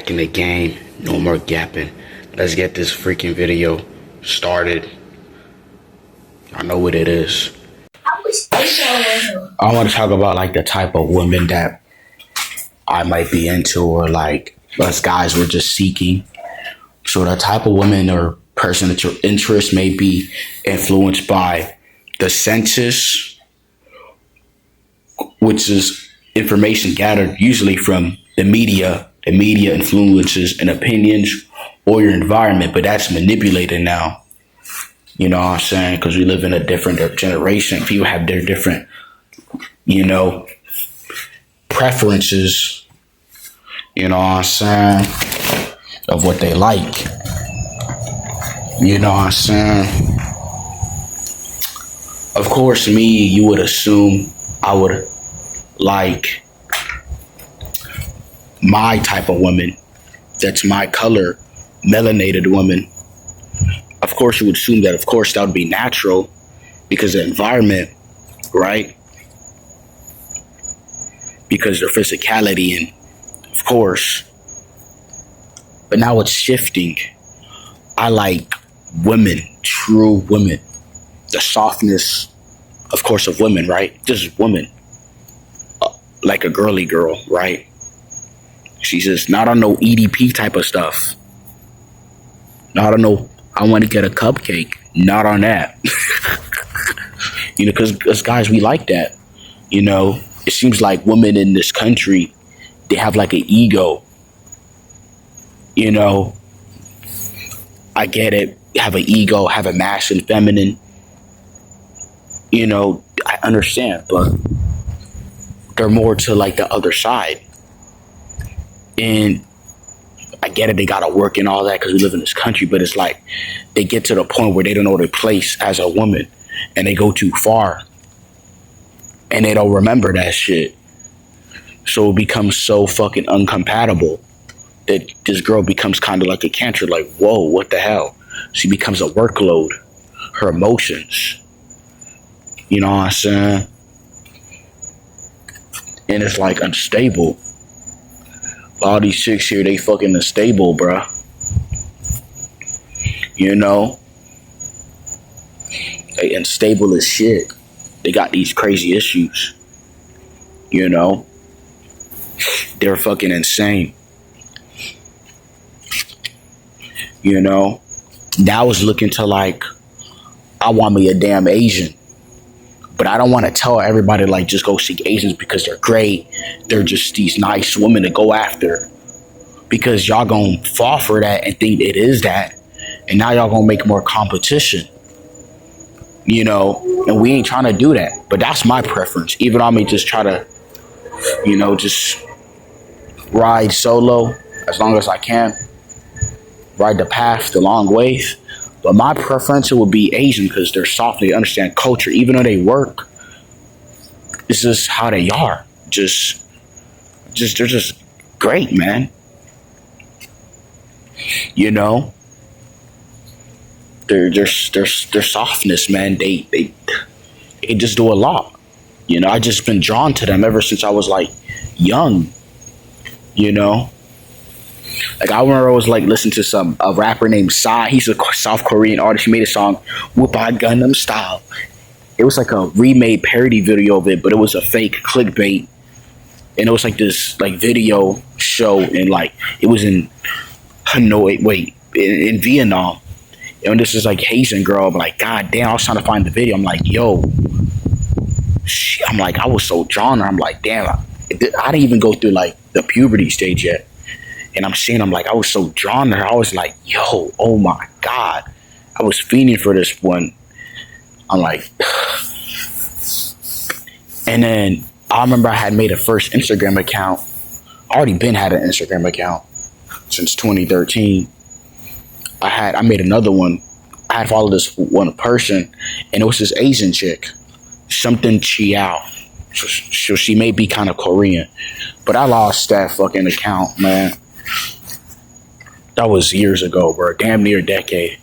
back in the game. No more gapping. Let's get this freaking video started. I know what it is. I want to talk about like the type of women that I might be into, or like us guys were just seeking. So the type of woman or person that your interest may be influenced by the census, which is information gathered usually from the media influences and opinions, or your environment, but that's manipulated now. You know what I'm saying? Because we live in a different generation. People have their different, preferences, you know what I'm saying, of what they like. You know what I'm saying? Of course, me, you would assume I would like my type of woman. That's my color, melanated woman. Of course, you would assume that, of course, that would be natural because of the environment, right? Because their physicality, and of course. But now it's shifting. I like women, true women. The softness, of course, of women, right? Just women. Like a girly girl, right? She's just not on no EDP type of stuff. Not on no, I want to get a cupcake. Not on that. Because us guys, we like that. It seems like women in this country, they have like an ego. I get it. Have an ego, have a masculine, feminine. I understand, but they're more to like the other side. And I get it, they gotta work and all that because we live in this country, but it's like they get to the point where they don't know their place as a woman and they go too far and they don't remember that shit. So it becomes so fucking uncompatible that this girl becomes kind of like a cancer, like, whoa, what the hell? She becomes a workload, her emotions. You know what I'm saying? And it's like unstable. All these chicks here, they fucking unstable, bruh. They unstable as shit. They got these crazy issues. They're fucking insane. Now I was looking to like, I want me a damn Asian. But I don't want to tell everybody like just go seek Asians because they're great. They're just these nice women to go after. Because y'all gonna fall for that and think it is that. And now y'all gonna make more competition. And we ain't trying to do that. But that's my preference. Even on me just try to, just ride solo as long as I can. Ride the path the long ways. But my preference would be Asian because they're soft. They understand culture. Even though they work, it's just how they are. Just they're just great, man. Their softness, man. They just do a lot. I just been drawn to them ever since I was like young. Like I remember I was like listening to a rapper named Psy. He's a South Korean artist. He made a song, Whoop-A Gangnam Style. It was like a remade parody video of it, but it was a fake clickbait. And it was like this like video show, and like it was in Hanoi, in Vietnam. And this is like Asian girl. I'm like, God damn, I was trying to find the video. I'm like, yo. I'm like, I was so drawn. I'm like, damn, I didn't even go through like the puberty stage yet. And I'm like, I was so drawn to her. I was like, yo, oh my God. I was fiending for this one. I'm like, and then I remember I had made a first Instagram account. I already had an Instagram account since 2013. I made another one. I had followed this one person, and it was this Asian chick, something Chiao. So she may be kind of Korean, but I lost that fucking account, man. That was years ago, bro. Damn near a decade.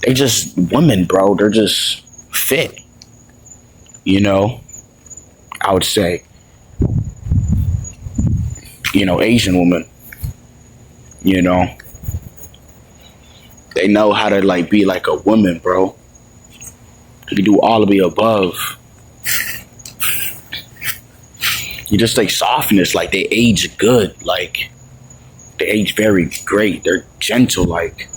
They just women, bro. They're just fit. I would say. Asian woman. You know, they know how to like be like a woman, bro. They can do all of the above. You just like softness, like they age good, like they age very great. They're gentle, like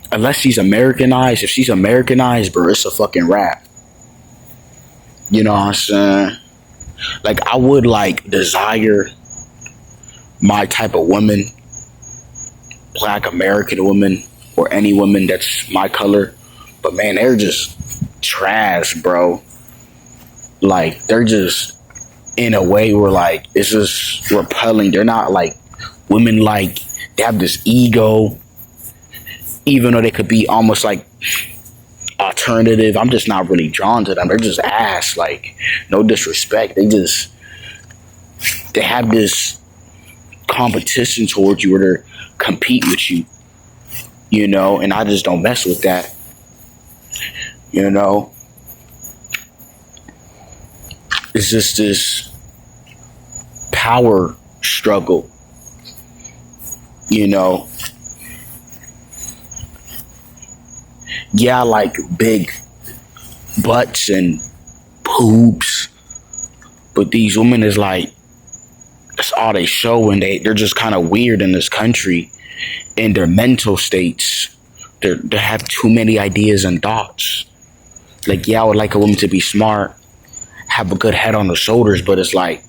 unless she's Americanized. If she's Americanized, bro, it's a fucking rap. You know what I'm saying? Like I would like desire my type of woman, black American woman, or any woman that's my color. But man, they're just trash, bro. Like they're just in a way where like it's just repelling. They're not like women, like they have this ego, even though they could be almost like alternative. I'm just not really drawn to them. They're just ass. Like no disrespect. They have this competition towards you, where they're compete with you, you know, and I just don't mess with that, you know. It's just this power struggle, you know. Yeah, I like big butts and poops, but these women is like, that's all they show, and they're just kind of weird in this country in their mental states. They have too many ideas and thoughts. Like, yeah, I would like a woman to be smart, have a good head on her shoulders, but it's like,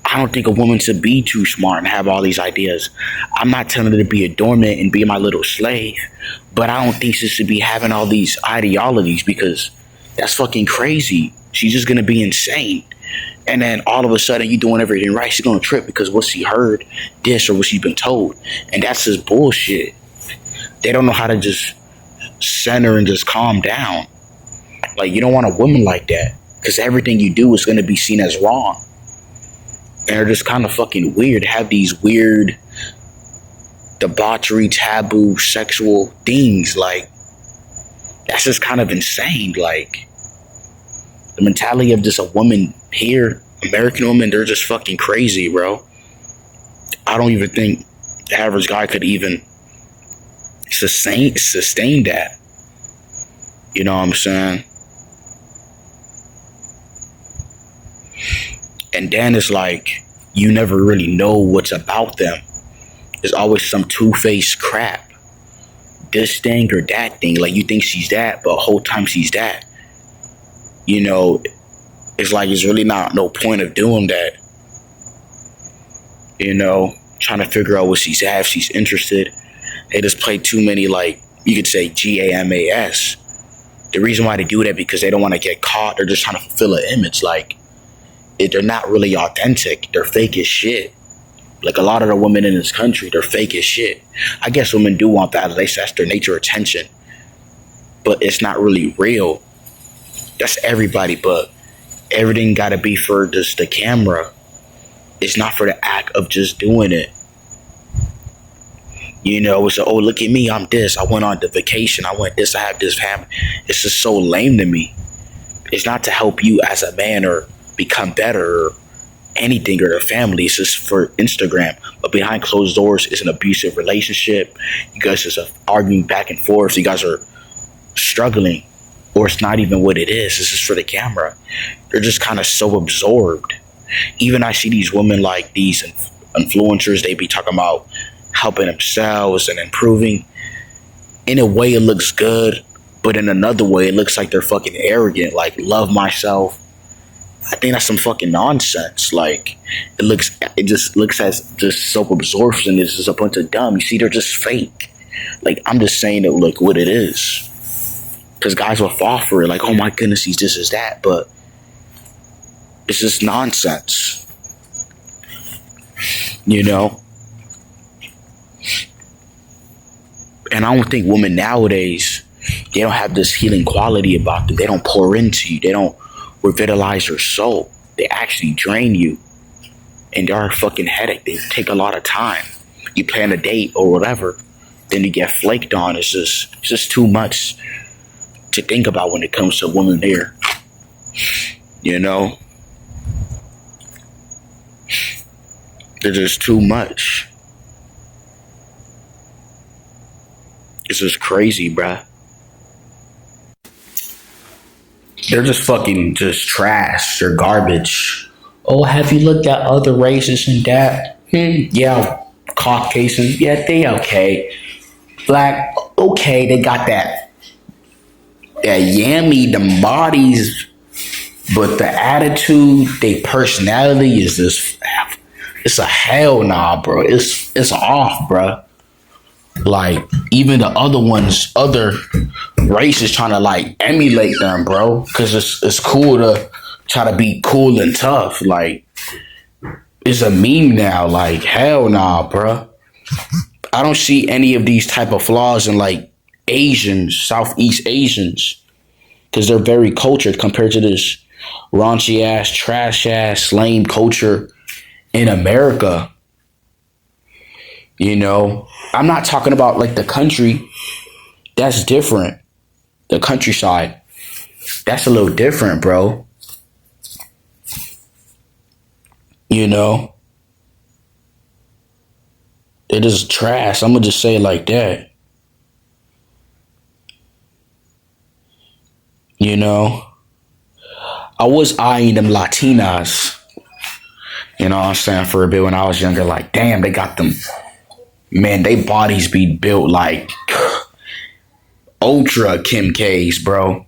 I don't think a woman should be too smart and have all these ideas. I'm not telling her to be a doormat and be my little slave, but I don't think she should be having all these ideologies, because that's fucking crazy. She's just gonna be insane. And then all of a sudden you doing everything right, she's gonna trip because what she heard this or what she's been told. And that's just bullshit. They don't know how to just center and just calm down. Like, you don't want a woman like that, because everything you do is gonna be seen as wrong. And they're just kind of fucking weird. They have these weird debauchery, taboo, sexual things. Like, that's just kind of insane. Like, the mentality of just a woman here, American woman, they're just fucking crazy, bro. I don't even think the average guy could even sustain that. You know what I'm saying? And then it's like, you never really know what's about them. There's always some two-faced crap. This thing or that thing. Like, you think she's that, but the whole time she's that. You know, it's like, it's really not no point of doing that. You know, trying to figure out what she's at, if she's interested. They just play too many, like, you could say GAMAS. The reason why they do that, because they don't want to get caught. They're just trying to fulfill an image. Like, they're not really authentic. They're fake as shit. Like, a lot of the women in this country, they're fake as shit. I guess women do want that. That's their nature, attention. But it's not really real. That's everybody, but everything got to be for just the camera. It's not for the act of just doing it. You know, it's like, oh, look at me, I'm this. I went on the vacation. I went this. I have this family. It's just so lame to me. It's not to help you as a man or become better or anything, or the family. It's just for Instagram. But behind closed doors, it's an abusive relationship. You guys just arguing back and forth. You guys are struggling, or it's not even what it is. It's just for the camera. They're just kind of so absorbed. Even I see these women, like these influencers, they be talking about helping themselves and improving. In a way, it looks good, but in another way, it looks like they're fucking arrogant. Like, love myself. I think that's some fucking nonsense. Like, it just looks as just self-absorption. It's just a bunch of dumb. You see, they're just fake. Like, I'm just saying it like what it is. Because guys will fall for it. Like, oh my goodness, he's this is that. But it's just nonsense. You know? And I don't think women nowadays, they don't have this healing quality about them. They don't pour into you. They don't revitalize your soul. They actually drain you. And they're a fucking headache. They take a lot of time. You plan a date or whatever, then you get flaked on. It's just too much to think about when it comes to women here. You know? They're just too much. It's just crazy, bruh. They're just fucking just trash. They're garbage. Oh, have you looked at other races and that? Yeah, Caucasians. Yeah, they okay. Black, okay, they got that yummy, them bodies, but the attitude, their personality is just, it's a hell nah, bro. It's off, bro. Like even the other races trying to like emulate them, bro, because it's cool to try to be cool and tough. Like it's a meme now. Like hell nah, bro. I don't see any of these type of flaws in like Asians, Southeast Asians, because they're very cultured compared to this raunchy ass, trash ass, lame culture in America. You know, I'm not talking about like the country. That's different. The countryside, that's a little different, bro. You know, it is trash. I'm gonna just say it like that. You know, I was eyeing them Latinas, you know what I'm saying, for a bit when I was younger. Like, damn, they got them, man, they bodies be built like ultra Kim K's, bro.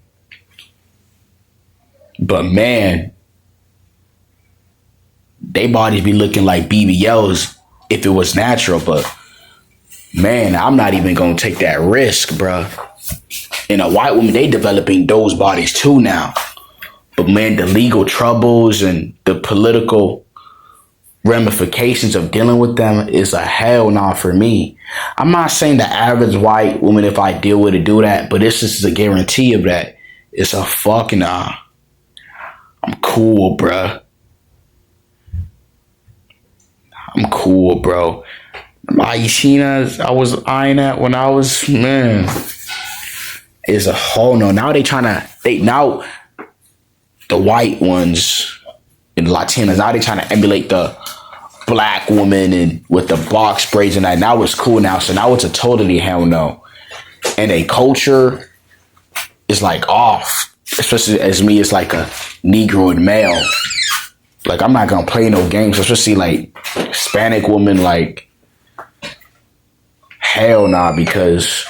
But man, they bodies be looking like BBLs if it was natural. But man, I'm not even gonna take that risk, bro. And a white woman, they developing those bodies too now. But man, the legal troubles and the political ramifications of dealing with them is a hell nah for me. I'm not saying the average white woman, if I deal with it, do that, but this is a guarantee of that. It's a fucking nah. I'm cool, bruh. I'm cool, bro. My Chinas I was eyeing at when I was, man, is a whole no. Now now the white ones and Latinas, now they trying to emulate the black woman and with the box braids and that. Now it's cool now. So now it's a totally hell no. And a culture is like off. Especially as me, it's like a Negroid male. Like I'm not gonna play no games, especially like Hispanic woman, like hell nah, because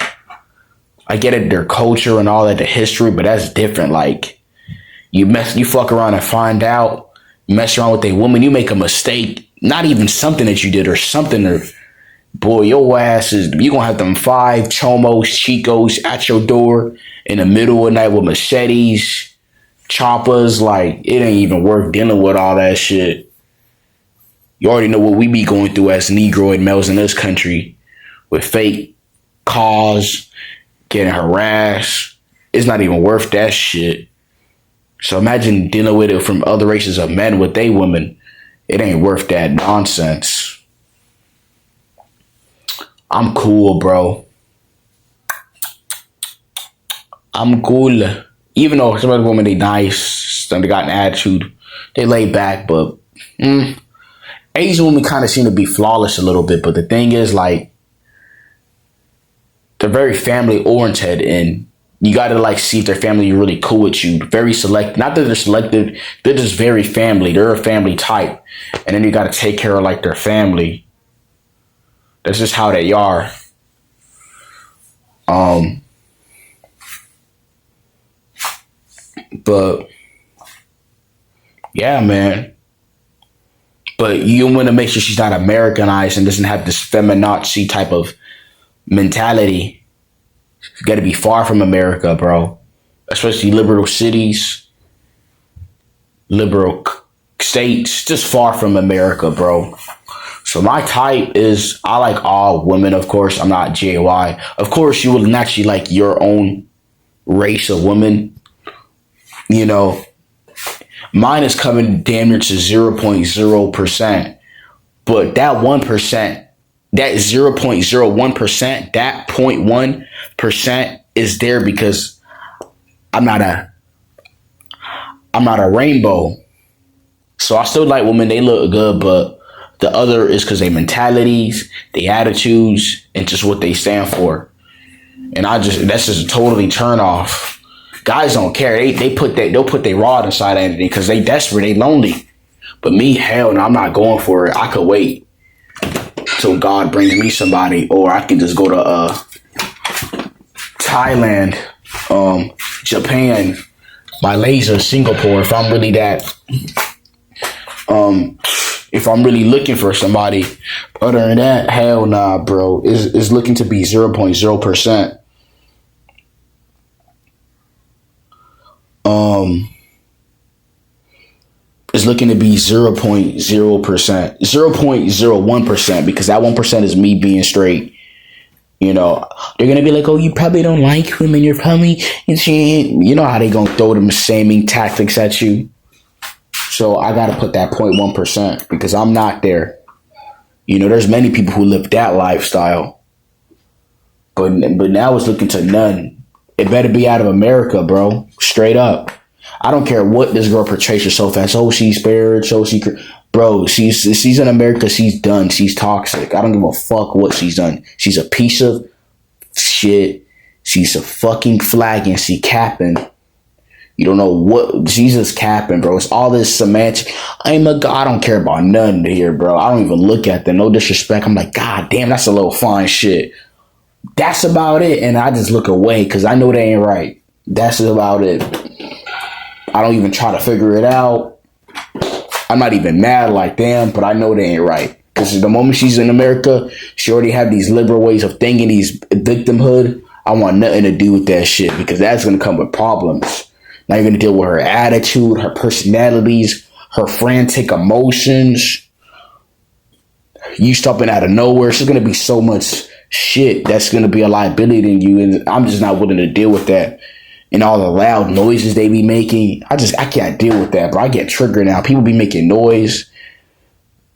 I get it, their culture and all that, the history, but that's different. Like you fuck around and find out, mess around with a woman, you make a mistake, not even something that you did or something, or boy, your ass is, you gonna have them 5 chomos, chicos at your door in the middle of the night with machetes, choppers. Like it ain't even worth dealing with all that shit. You already know what we be going through as Negroid males in this country with fake cars, getting harassed. It's not even worth that shit. So imagine dealing with it from other races of men with they women. It ain't worth that nonsense. I'm cool, bro. I'm cool. Even though some of the women, they nice, they got an attitude, they lay back, but Asian women kind of seem to be flawless a little bit. But the thing is, like, they're very family oriented, and you got to like see if their family is really cool with you. Very select. Not that they're selective, they're just very family. They're a family type, and then you got to take care of like their family. That's just how they are. But yeah, man. But you want to make sure she's not Americanized and doesn't have this feminazi type of mentality. You got to be far from America, bro. Especially liberal cities, liberal states, just far from America, bro. So my type is, I like all women, of course. I'm not JY. Of course, you will naturally like your own race of women. You know, mine is coming damn near to 0.0%. But that 1%, that 0.01%, that 0.1% is there because I'm not a rainbow. So I still like women, they look good, but The other is because they mentalities, they attitudes, and just what they stand for. And that's just a totally turn off. Guys don't care. They'll put their rod inside anything because they desperate, they lonely. But me, hell no, I'm not going for it. I could wait till God brings me somebody, or I can just go to Thailand, Japan, Malaysia, Singapore. If I'm really if I'm really looking for somebody. Other than that, hell nah, bro. Is looking to be 0.0%. Is looking to be 0.0%, 0.01%, because that 1% is me being straight. You know, they're gonna be like, oh, you probably don't like women, you're probably, you know how they gonna throw them shaming tactics at you. So I gotta put that 0.1% because I'm not there. You know, there's many people who live that lifestyle, but now it's looking to none. It better be out of America, bro. Straight up. I don't care what this girl portrays herself as. Oh, she's spiritual. Bro, she's in America. She's done. She's toxic. I don't give a fuck what she's done. She's a piece of shit. She's a fucking flagging. She capping. You don't know what she's just capping, bro. It's all this semantic. I don't care about none here, bro. I don't even look at them. No disrespect. I'm like, God damn, that's a little fine shit. That's about it. And I just look away because I know they ain't right. That's about it. I don't even try to figure it out. I'm not even mad like them, but I know they ain't right. Because the moment she's in America, she already have these liberal ways of thinking, these victimhood. I want nothing to do with that shit because that's going to come with problems. Now you're going to deal with her attitude, her personalities, her frantic emotions. You stopping out of nowhere. There's going to be so much shit that's going to be a liability to you. And I'm just not willing to deal with that. And all the loud noises they be making. I can't deal with that, bro. I get triggered now. People be making noise.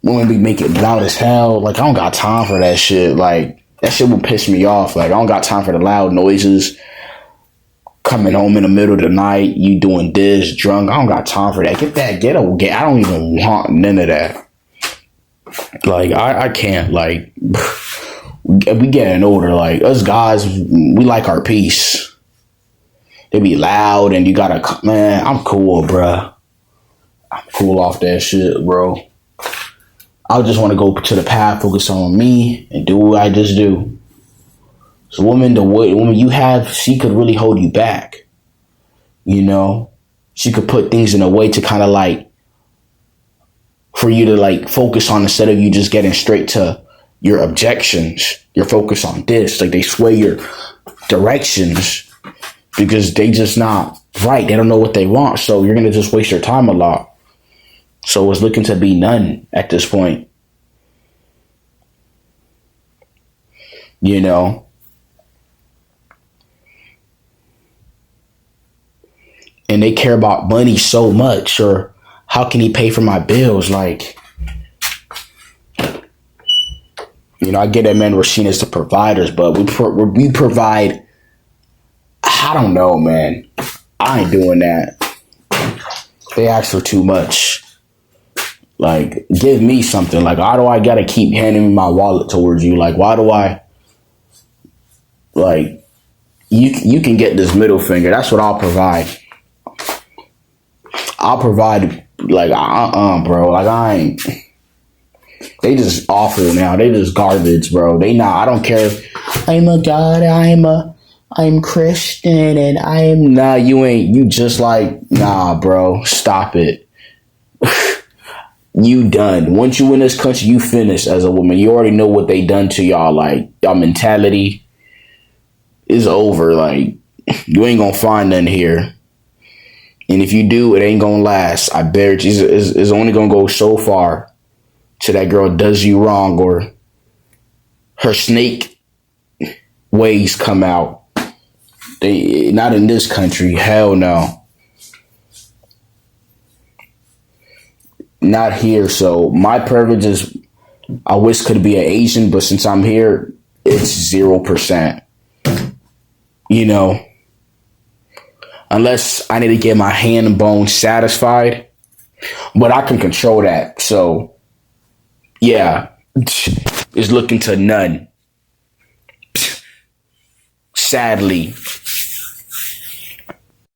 Women be making loud as hell. Like, I don't got time for that shit. Like, that shit will piss me off. Like, I don't got time for the loud noises. Coming home in the middle of the night, you doing this, drunk. I don't got time for that. I don't even want none of that. Like, I can't. Like, we getting older. Like, us guys, we like our peace. They be loud and you gotta, man, I'm cool, bruh. I'm cool off that shit, bro. I just want to go to the path, focus on me, and do what I just do. So the woman you have, she could really hold you back. You know? She could put things in a way to kind of like, for you to like focus on instead of you just getting straight to your objections. You're focused on this. Like they sway your directions. Because they just not right. They don't know what they want. So you're going to just waste your time a lot. So it's looking to be none at this point. You know? And they care about money so much. Or how can he pay for my bills? Like, you know, I get that men were seen as the providers. But we provide... I don't know, man. I ain't doing that. They ask for too much. Like, give me something. Like, why do I gotta keep handing me my wallet towards you? Like, why do I? Like, you can get this middle finger. That's what I'll provide. I'll provide. Like, bro. Like, I ain't. They just awful now. They just garbage, bro. They not. I don't care. I'm a god. I'm Christian and nah, you ain't. You just like, nah, bro, stop it. You done. Once you in this country, you finished as a woman. You already know what they done to y'all. Like, y'all mentality is over. Like, you ain't gonna find nothing here. And if you do, it ain't gonna last. I bet it's only gonna go so far till that girl does you wrong or her snake ways come out. They not in this country. Hell no. Not here. So my privilege is I wish could be an Asian, but since I'm here, it's 0%. You know. Unless I need to get my hand and bone satisfied. But I can control that. So Yeah, is looking to none. Sadly.